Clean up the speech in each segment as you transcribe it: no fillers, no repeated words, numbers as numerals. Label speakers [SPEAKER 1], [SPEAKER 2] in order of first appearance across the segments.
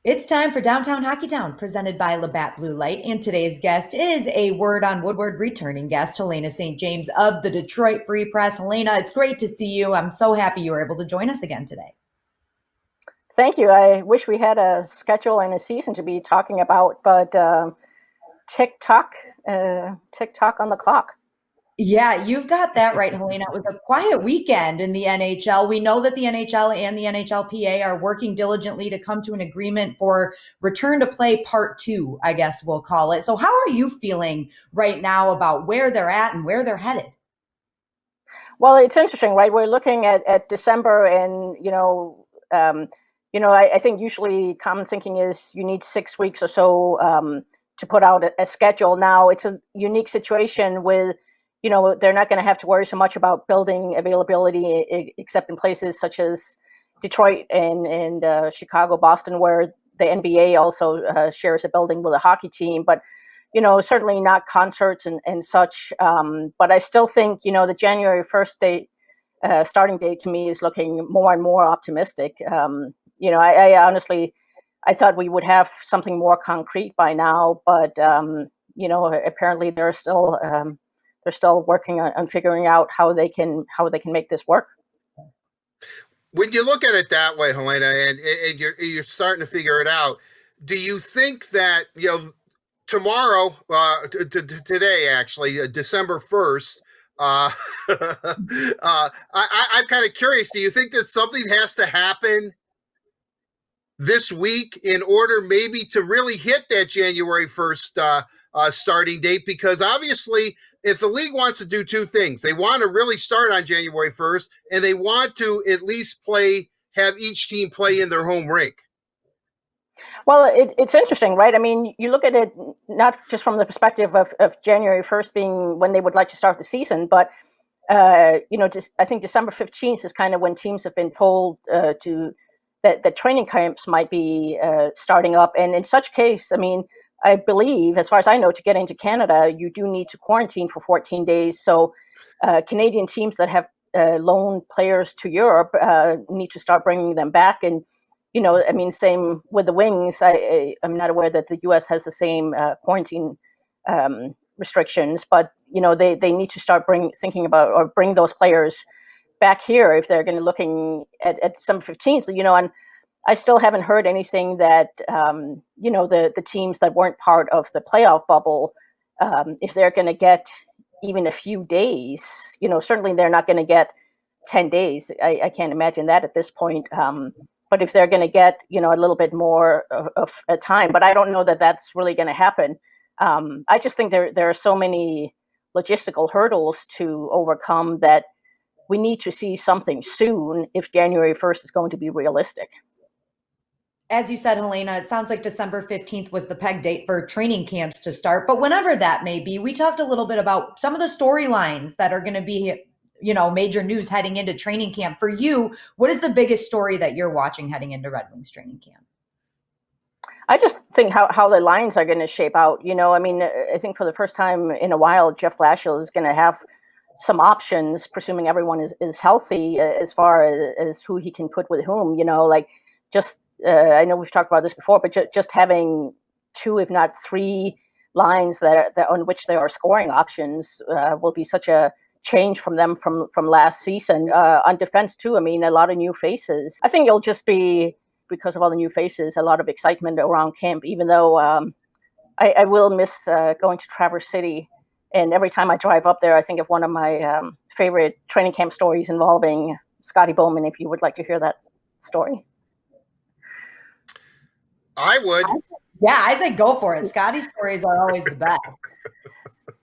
[SPEAKER 1] It's time for Downtown Hockeytown, presented by Labatt Blue Light. And today's guest is a Word on Woodward returning guest, Helene St. James of the Detroit Free Press. Helena, it's great to see you. I'm so happy you were able to join us again today.
[SPEAKER 2] Thank you. I wish we had a schedule and a season to be talking about, but tick tock, tick tock on the clock.
[SPEAKER 1] Yeah, you've got that right, Helena. It was a quiet weekend in the NHL. We know that the NHL and the NHLPA are working diligently to come to an agreement for return to play part two, I guess we'll call it. So, how are you feeling right now about where they're at and where they're headed?
[SPEAKER 2] Well, it's interesting, right? We're looking at December, and I think usually common thinking is you need 6 weeks or so to put out a schedule. Now it's a unique situation with, they're not going to have to worry so much about building availability, except in places such as Detroit and Chicago, Boston, where the NBA also shares a building with a hockey team. But certainly not concerts and such. But I still think, the January 1st date, starting date to me is looking more and more optimistic. I honestly, I thought we would have something more concrete by now, but apparently they're still working on figuring out how they can make this work.
[SPEAKER 3] When you look at it that way, Helena, and you're starting to figure it out, do you think that tomorrow, today actually, December 1st, I'm kind of curious. Do you think that something has to happen this week in order maybe to really hit that January 1st starting date? Because obviously, if the league wants to do two things, they want to really start on January 1st, and they want to at least have each team play in their home rink.
[SPEAKER 2] Well, it's interesting, right? I mean, you look at it not just from the perspective of January 1st being when they would like to start the season, but just I think December 15th is kind of when teams have been told that training camps might be starting up. And in such case, I mean, I believe, as far as I know, to get into Canada, you do need to quarantine for 14 days. So Canadian teams that have loaned players to Europe need to start bringing them back. And, I mean, same with the Wings. I'm not aware that the U.S. has the same quarantine restrictions, but, they need to start thinking about or bring those players back here if they're going to looking at December 15th, and I still haven't heard anything that, the teams that weren't part of the playoff bubble, if they're going to get even a few days, certainly they're not going to get 10 days. I can't imagine that at this point. But if they're going to get, a little bit more of a time, but I don't know that that's really going to happen. I just think there are so many logistical hurdles to overcome that we need to see something soon if January 1st is going to be realistic.
[SPEAKER 1] As you said, Helena, it sounds like December 15th was the peg date for training camps to start. But whenever that may be, we talked a little bit about some of the storylines that are going to be, major news heading into training camp. For you, what is the biggest story that you're watching heading into Red Wings training camp?
[SPEAKER 2] I just think how the lines are going to shape out. I mean, I think for the first time in a while, Jeff Blashill is going to have some options, presuming everyone is healthy, as far as who he can put with whom, like just, I know we've talked about this before, but just having two, if not three lines that on which there are scoring options will be such a change from them from last season. On defense too, I mean, a lot of new faces. I think it'll just be, because of all the new faces, a lot of excitement around camp, even though I will miss going to Traverse City. And every time I drive up there, I think of one of my favorite training camp stories involving Scotty Bowman, if you would like to hear that story.
[SPEAKER 3] I would.
[SPEAKER 1] Yeah, I say go for it. Scotty's stories are always the best.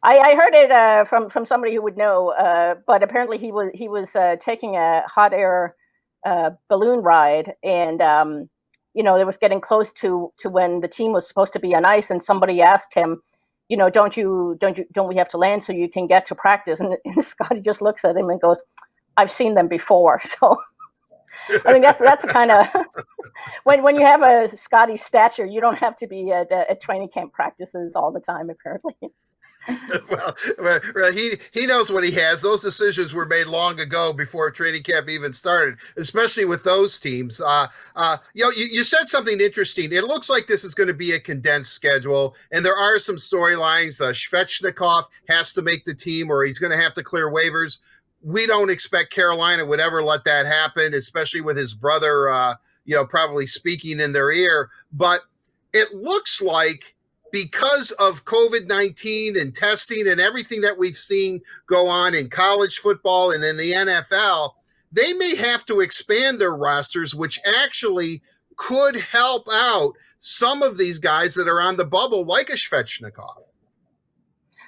[SPEAKER 2] I heard it from somebody who would know, but apparently he was taking a hot air balloon ride, and it was getting close to when the team was supposed to be on ice, and somebody asked him, don't we have to land so you can get to practice? And Scotty just looks at him and goes, I've seen them before. So I think that's kind of when you have a Scotty stature, you don't have to be at training camp practices all the time, apparently.
[SPEAKER 3] well, he knows what he has. Those decisions were made long ago before training camp even started, especially with those teams. You said something interesting. It looks like this is going to be a condensed schedule, and there are some storylines. Svechnikov has to make the team, or he's going to have to clear waivers. We don't expect Carolina would ever let that happen, especially with his brother, probably speaking in their ear. But it looks like, because of COVID-19 and testing and everything that we've seen go on in college football and in the NFL, they may have to expand their rosters, which actually could help out some of these guys that are on the bubble, like a Svechnikov.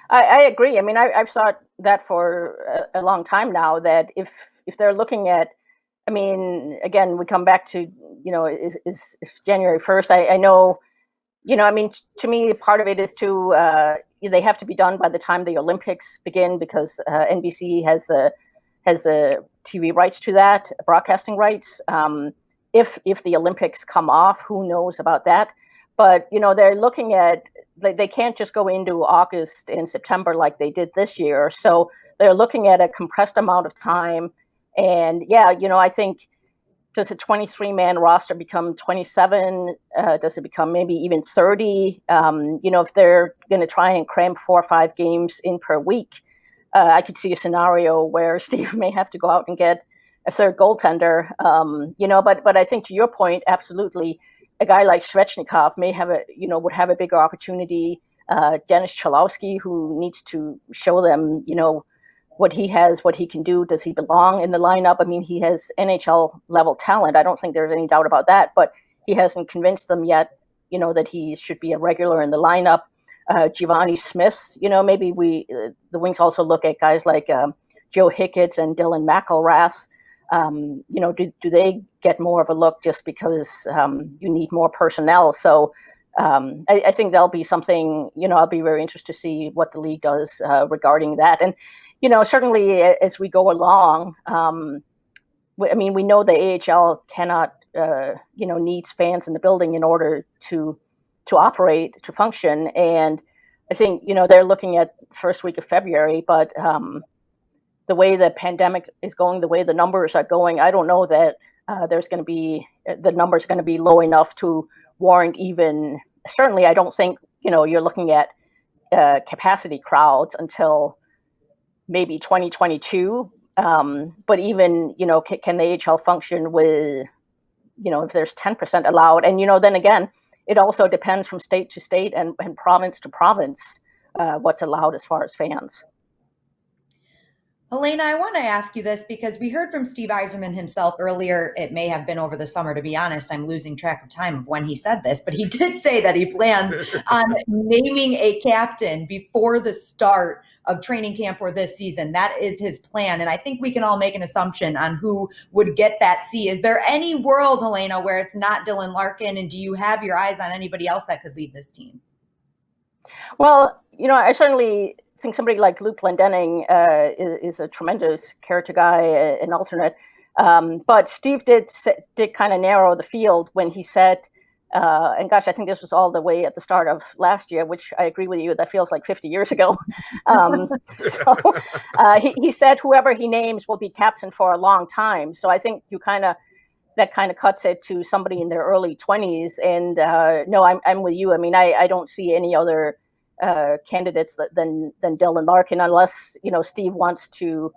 [SPEAKER 2] I agree. I mean, I've thought that for a long time now, that if they're looking at, I mean, again, we come back to, if January 1st, I know, I mean, to me, part of it is they have to be done by the time the Olympics begin, because NBC has the TV rights to that, broadcasting rights. If the Olympics come off, who knows about that? But, they're looking at, they can't just go into August and September like they did this year. So they're looking at a compressed amount of time. And yeah, I think, does a 23-man roster become 27? Does it become maybe even 30? If they're going to try and cram 4 or 5 games in per week, I could see a scenario where Steve may have to go out and get a third goaltender. But I think, to your point, absolutely, a guy like Svechnikov may have would have a bigger opportunity. Dennis Cholowski, who needs to show them, what he has, what he can do. Does he belong in the lineup? I mean, he has NHL level talent. I don't think there's any doubt about that, but he hasn't convinced them yet, that he should be a regular in the lineup. Giovanni Smith, maybe the Wings also look at guys like Joe Hicketts and Dylan McElrath. Do they get more of a look just because you need more personnel? So I think that'll be something, I'll be very interested to see what the league does regarding that. And, certainly as we go along, we know the AHL cannot, needs fans in the building in order to operate, to function. And I think, they're looking at the first week of February, but the way the pandemic is going, the way the numbers are going, I don't know that the numbers going to be low enough to warrant even, certainly I don't think, you're looking at capacity crowds until maybe 2022. But even, can the AHL function with, if there's 10% allowed? And, then again, it also depends from state to state and province to province, what's allowed as far as fans.
[SPEAKER 1] Helena, I want to ask you this because we heard from Steve Yzerman himself earlier. It may have been over the summer, to be honest. I'm losing track of time of when he said this, but he did say that he plans on naming a captain before the start of training camp or this season. That is his plan. And I think we can all make an assumption on who would get that C. Is there any world, Helena, where it's not Dylan Larkin? And do you have your eyes on anybody else that could lead this team?
[SPEAKER 2] Well, I certainly think somebody like Luke Glendening is a tremendous character guy, an alternate. But Steve did kind of narrow the field when he said, and gosh, I think this was all the way at the start of last year, which I agree with you, that feels like 50 years ago. He said whoever he names will be captain for a long time. So I think that kind of cuts it to somebody in their early 20s. And no, I'm with you. I mean, I don't see any other candidates than Dylan Larkin, unless Steve wants to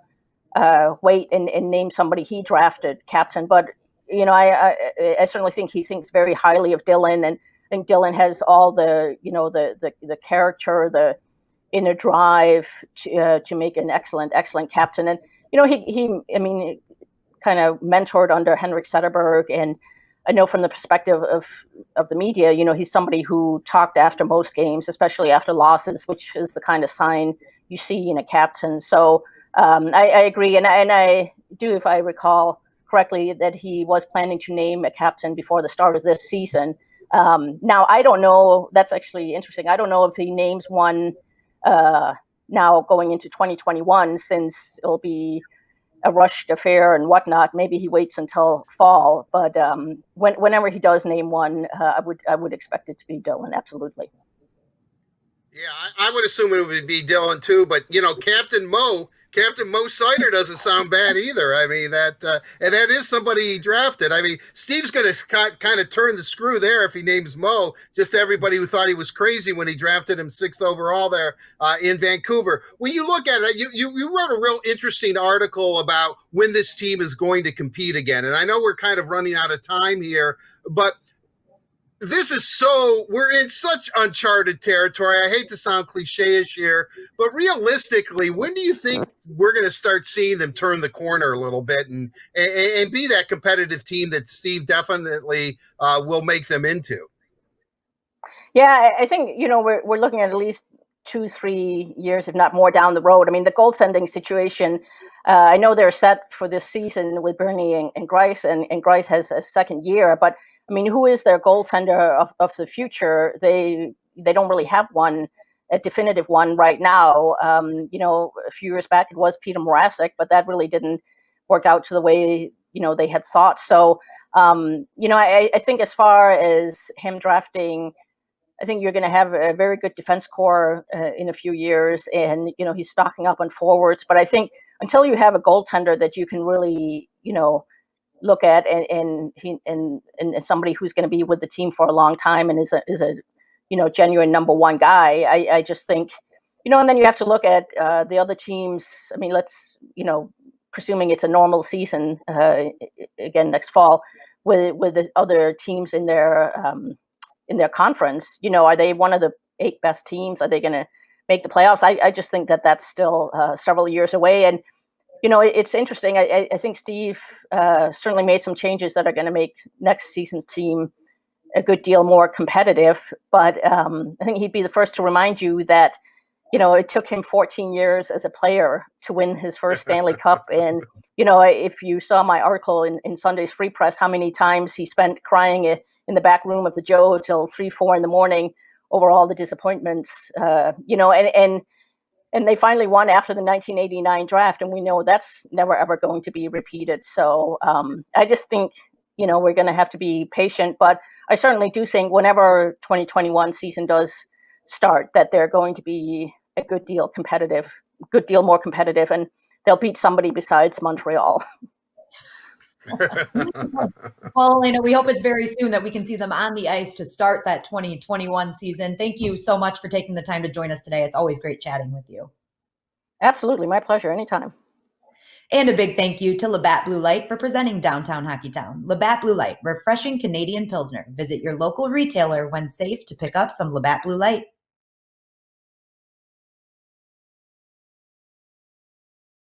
[SPEAKER 2] wait and name somebody he drafted captain. But I certainly think he thinks very highly of Dylan, and I think Dylan has all the the character, the inner drive to make an excellent captain. And he kind of mentored under Henrik Zetterberg, and I know from the perspective of the media, he's somebody who talked after most games, especially after losses, which is the kind of sign you see in a captain. So I agree. And I do, if I recall correctly, that he was planning to name a captain before the start of this season. Now, I don't know. That's actually interesting. I don't know if he names one now going into 2021, since it'll be a rushed affair and whatnot. Maybe he waits until fall, but whenever he does name one, I would expect it to be Dylan. Absolutely.
[SPEAKER 3] Yeah, I would assume it would be Dylan too, but Captain Mo Sider doesn't sound bad either. I mean and that is somebody he drafted. I mean, Steve's going to kind of turn the screw there if he names Mo. Just to everybody who thought he was crazy when he drafted him 6th overall there in Vancouver. When you look at it, you wrote a real interesting article about when this team is going to compete again, and I know we're kind of running out of time here, but we're in such uncharted territory. I hate to sound cliche-ish here, but realistically, when do you think we're going to start seeing them turn the corner a little bit and be that competitive team that Steve definitely will make them into?
[SPEAKER 2] Yeah, I think we're looking at least 2-3 years, if not more, down the road. I mean, the goaltending situation. I know they're set for this season with Bernie and Grice, and Grice has a second year, but I mean, who is their goaltender of the future? They don't really have a definitive one right now. A few years back it was Peter Mrazek, but that really didn't work out to the way they had thought. So I think as far as him drafting, I think you're going to have a very good defense core in a few years, and he's stocking up on forwards. But I think until you have a goaltender that you can really look at and somebody who's going to be with the team for a long time and is a genuine number one guy, I just think and then you have to look at the other teams. I mean, let's presuming it's a normal season again next fall with the other teams in their conference. Are they one of the 8 best teams? Are they going to make the playoffs? I just think that that's still several years away. And it's interesting. I think Steve certainly made some changes that are going to make next season's team a good deal more competitive. But I think he'd be the first to remind you that, it took him 14 years as a player to win his first Stanley Cup. And, if you saw my article in Sunday's Free Press, how many times he spent crying in the back room of the Joe till 3-4 in the morning over all the disappointments, and they finally won after the 1989 draft, and we know that's never ever going to be repeated. So I just think we're going to have to be patient, but I certainly do think whenever 2021 season does start, that they're going to be a good deal more competitive, and they'll beat somebody besides Montreal.
[SPEAKER 1] Well, we hope it's very soon that we can see them on the ice to start that 2021 season. Thank you so much for taking the time to join us today. It's always great chatting with you.
[SPEAKER 2] Absolutely. My pleasure. Anytime.
[SPEAKER 1] And a big thank you to Labatt Blue Light for presenting Downtown Hockeytown. Labatt Blue Light, refreshing Canadian Pilsner. Visit your local retailer when safe to pick up some Labatt Blue Light.